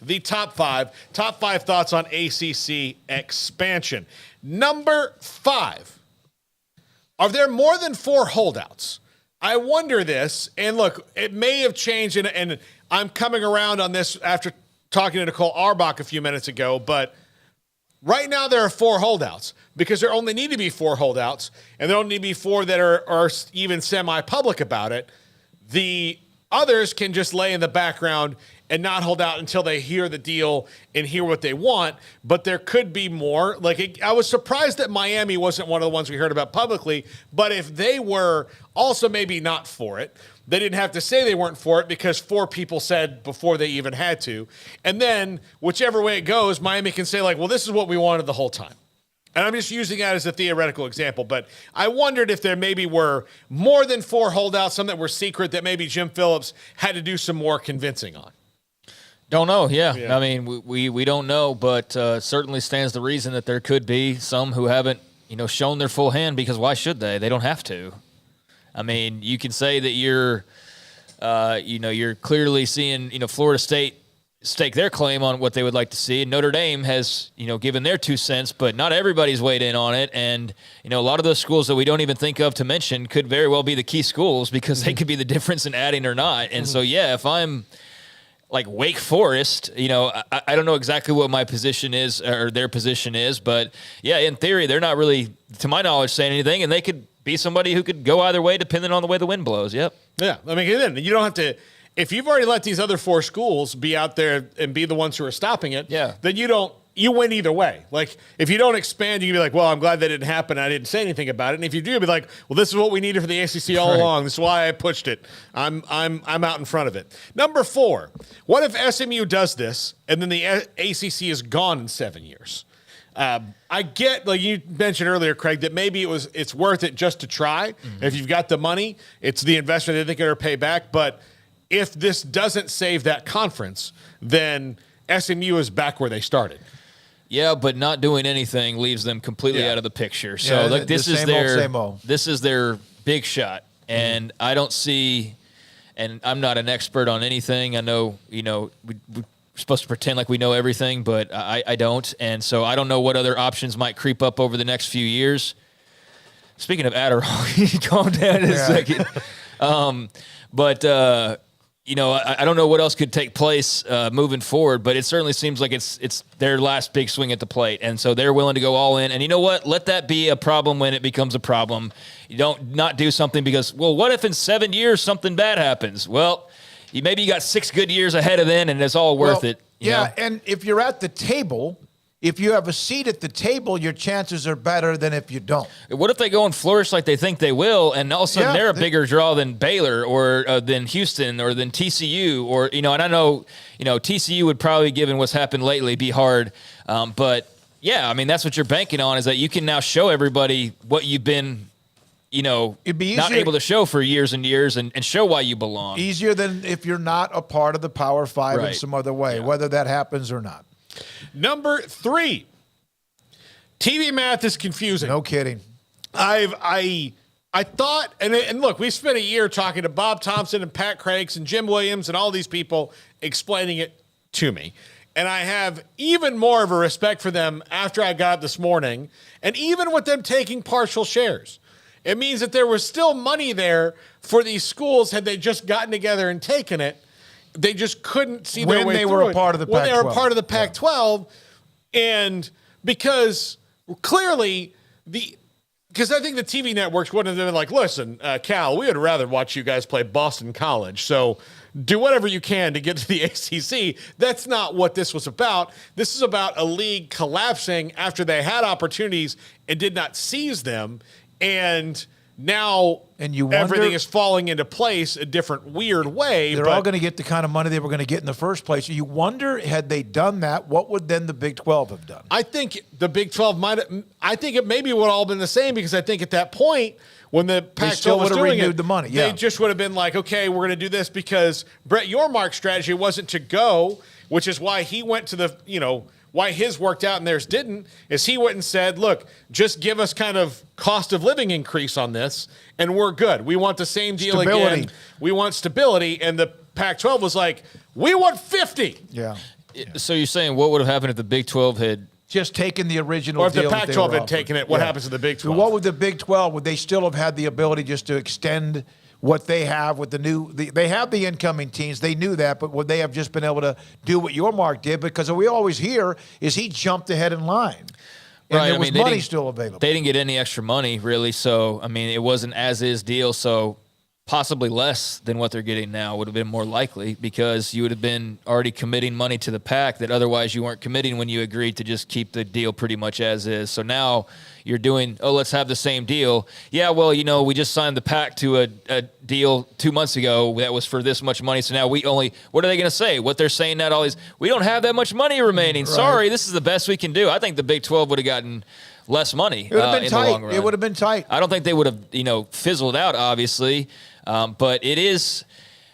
the top five thoughts on ACC expansion. Number 5, are there more than 4 holdouts? I wonder this, and look, it may have changed, and I'm coming around on this after talking to Nicole Auerbach a few minutes ago, but right now there are 4 holdouts because there only need to be 4 holdouts, and there only need to be 4 that are even semi-public about it. The others can just lay in the background and not hold out until they hear the deal and hear what they want. But there could be more. I was surprised that Miami wasn't one of the ones we heard about publicly. But if they were also maybe not for it, they didn't have to say they weren't for it because 4 people said before they even had to. And then whichever way it goes, Miami can say well, this is what we wanted the whole time. And I'm just using that as a theoretical example, but I wondered if there maybe were more than 4 holdouts, some that were secret that maybe Jim Phillips had to do some more convincing on. Don't know, yeah. I mean, we don't know, but certainly stands the reason that there could be some who haven't, shown their full hand because why should they? They don't have to. I mean, you can say that you're clearly seeing, Florida State stake their claim on what they would like to see. And Notre Dame has, given their 2 cents, but not everybody's weighed in on it. And, a lot of those schools that we don't even think of to mention could very well be the key schools because they could be the difference in adding or not. And so, if I'm like Wake Forest, I don't know exactly what my position is or their position is, but in theory, they're not really, to my knowledge, saying anything, and they could be somebody who could go either way depending on the way the wind blows. Yep. Yeah. I mean, then you don't have to, if you've already let these other 4 schools be out there and be the ones who are stopping it, then you win either way. If you don't expand, you can be like, well, I'm glad that didn't happen. I didn't say anything about it. And if you do, you'll be like, well, this is what we needed for the ACC all along. This is why I pushed it. I'm out in front of it. Number 4, what if SMU does this and then the ACC is gone in 7 years? I get, like you mentioned earlier, Craig, that maybe it's worth it just to try. If you've got the money, it's the investment they think they're going to pay back. But if this doesn't save that conference, then SMU is back where they started. Yeah, but not doing anything leaves them completely out of the picture. So this is their big shot, and I don't see. And I'm not an expert on anything. I know we're supposed to pretend like we know everything, but I don't, and so I don't know what other options might creep up over the next few years. Speaking of Adderall, calm down in a second. I don't know what else could take place moving forward, but it certainly seems like it's their last big swing at the plate, and so they're willing to go all in. And you know what? Let that be a problem when it becomes a problem. You don't not do something because, well, what if in 7 years something bad happens? Well, maybe you got 6 good years ahead of then, and it's all worth it. You know? And if you're at the table, if you have a seat at the table, your chances are better than if you don't. What if they go and flourish like they think they will, and all of a sudden they're a bigger draw than Baylor or than Houston or than TCU or and I know TCU would probably, given what's happened lately, be hard, but I mean that's what you're banking on, is that you can now show everybody what you've been it'd be not able to show for years and years, and show why you belong. Easier than if you're not a part of the Power 5 in some other way, whether that happens or not. Number 3, TV math is confusing. No kidding. I thought, and look, we spent a year talking to Bob Thompson and Pat Crakes and Jim Williams and all these people explaining it to me. And I have even more of a respect for them after I got up this morning, and even with them taking partial shares. It means that there was still money there for these schools had they just gotten together and taken it. They just couldn't see their way through it. When they were a part of the Pac-12. When they were part of the Pac-12. And because clearly because I think the TV networks wouldn't have been like, listen, Cal, we would rather watch you guys play Boston College. So do whatever you can to get to the ACC. That's not what this was about. This is about a league collapsing after they had opportunities and did not seize them. And now everything is falling into place a different weird way. They're all going to get the kind of money they were going to get in the first place. You wonder, had they done that, what would then the Big 12 have done? I think the Big 12 I think it maybe would have all been the same, because I think at that point, when the Pac-12 was doing it, the money. They just would have been like, okay, we're going to do this, because Brett Yormark's strategy wasn't to go, which is why he went to the, why his worked out and theirs didn't, is he went and said, look, just give us kind of cost of living increase on this, and we're good. We want the same deal again. We want stability. And the Pac-12 was like, we want 50. Yeah. So you're saying what would have happened if the Big 12 had Just taking the original Or if the deal that they Pac-12 were had offered. taken it, what happens to the Big 12? What would the Big 12, would they still have had the ability just to extend what they have with they have the incoming teams, they knew that, but would they have just been able to do what your Mark did? Because what we always hear is he jumped ahead in line. And Right, there I was mean, money still available. They didn't get any extra money, really. So, I mean, it was an as-is deal. So, possibly less than what they're getting now would have been more likely because you would have been already committing money to the pack that otherwise you weren't committing when you agreed to just keep the deal pretty much as is. So now you're doing, let's have the same deal. Yeah, well, we just signed the pack to a deal 2 months ago that was for this much money. So now what are they going to say? What they're saying now is, we don't have that much money remaining. Right. Sorry, this is the best we can do. I think the Big 12 would have gotten less money it would have been in tight. the long run. It would have been tight. I don't think they would have, fizzled out, obviously. But it is,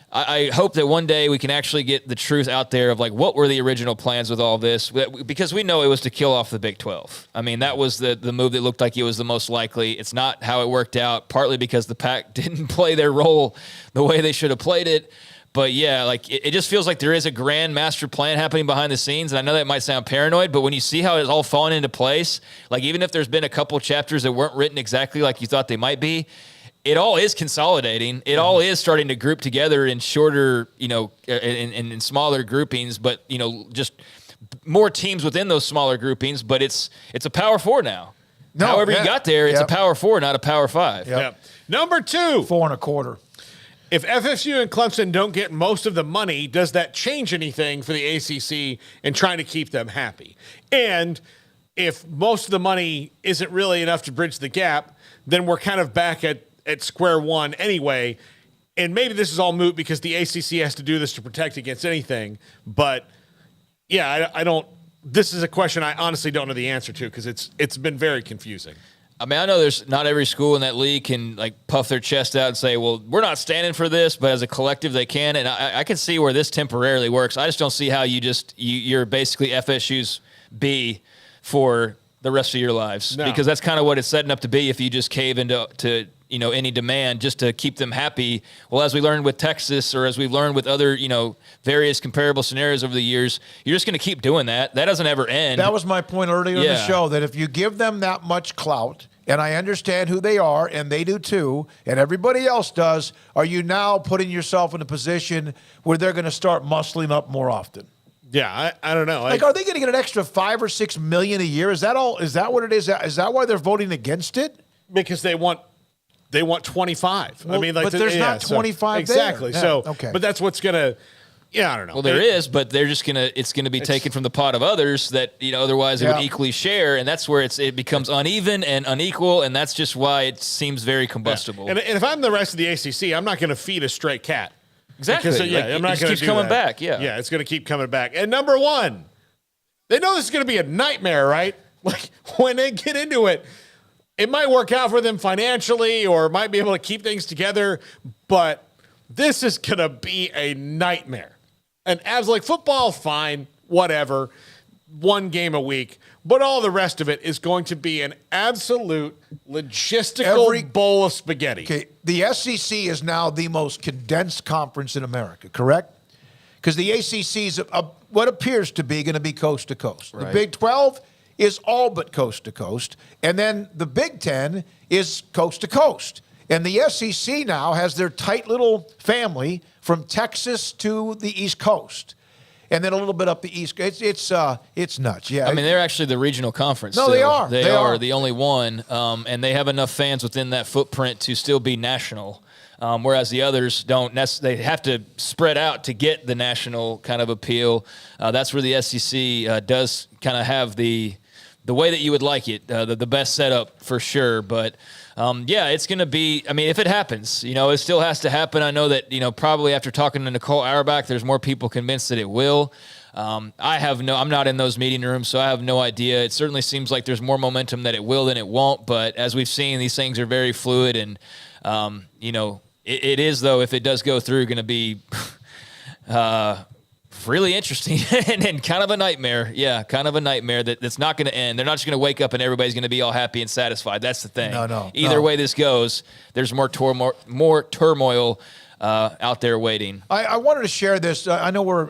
I hope that one day we can actually get the truth out there of what were the original plans with all this, because we know it was to kill off the Big 12. I mean, that was the move that looked like it was the most likely. It's not how it worked out, partly because the Pac didn't play their role the way they should have played it. But yeah, it just feels like there is a grand master plan happening behind the scenes. And I know that might sound paranoid, but when you see how it's all fallen into place, even if there's been a couple chapters that weren't written exactly like you thought they might be, it all is consolidating. It all is starting to group together in shorter, in smaller groupings, but, just more teams within those smaller groupings. But it's a Power 4 now. However you got there, it's a Power 4, not a Power 5. Yep. Number 2. 4 1/4. If FSU and Clemson don't get most of the money, does that change anything for the ACC in trying to keep them happy? And if most of the money isn't really enough to bridge the gap, then we're kind of back at square one anyway. And maybe this is all moot because the ACC has to do this to protect against anything. But yeah, I don't. This is a question I honestly don't know the answer to because it's been very confusing. I mean, I know there's not every school in that league can puff their chest out and say, well, we're not standing for this, but as a collective they can. And I can see where this temporarily works. I just don't see how you're basically FSU's B for the rest of your lives. No. Because that's kind of what it's setting up to be if you just cave into any demand just to keep them happy. Well, as we learned with Texas or as we've learned with other, various comparable scenarios over the years, you're just going to keep doing that. That doesn't ever end. That was my point earlier in the show, that if you give them that much clout, and I understand who they are, and they do too, and everybody else does, are you now putting yourself in a position where they're going to start muscling up more often? Yeah, I don't know. Are they going to get an extra $5 or $6 million a year? Is that all? Is that what it is? Is that why they're voting against it? Because they want 25. Well, but there's not 25 there. Exactly. Yeah, So, okay. But that's what's going to. Yeah, I don't know. Well, there is, but they're just it's gonna be taken from the pot of others that otherwise they would equally share, and that's where it becomes uneven and unequal, and that's just why it seems very combustible. Yeah. And if I'm the rest of the ACC, I'm not going to feed a stray cat. Exactly. Because, I'm not going to keep coming back. Yeah, it's going to keep coming back. And number 1, they know this is going to be a nightmare, right? When they get into it, it might work out for them financially, or might be able to keep things together, but this is going to be a nightmare. And football, fine, whatever, 1 game a week. But all the rest of it is going to be an absolute logistical bowl of spaghetti. Okay, the SEC is now the most condensed conference in America, correct? Because the ACC is what appears to be going to be coast to coast. Right. The Big 12 is all but coast to coast. And then the Big 10 is coast to coast. And the SEC now has their tight little family from Texas to the East Coast, and then a little bit up the East Coast. It's nuts. Yeah, I mean, they're actually the regional conference. No, still. they are. They are the only one, and they have enough fans within that footprint to still be national. Whereas the others don't. They have to spread out to get the national kind of appeal. That's where the SEC does kind of have the way that you would like it, the best setup for sure. But it's going to be, I mean, if it happens, it still has to happen. I know that, probably after talking to Nicole Auerbach, there's more people convinced that it will. I'm not in those meeting rooms, so I have no idea. It certainly seems like there's more momentum that it will than it won't. But as we've seen, these things are very fluid. And, it is, though, if it does go through, going to be really interesting and kind of a nightmare. Yeah, kind of a nightmare that's not going to end. They're not just going to wake up and everybody's going to be all happy and satisfied. That's the thing. No. Either way this goes, there's more turmoil out there waiting. I wanted to share this. I know we're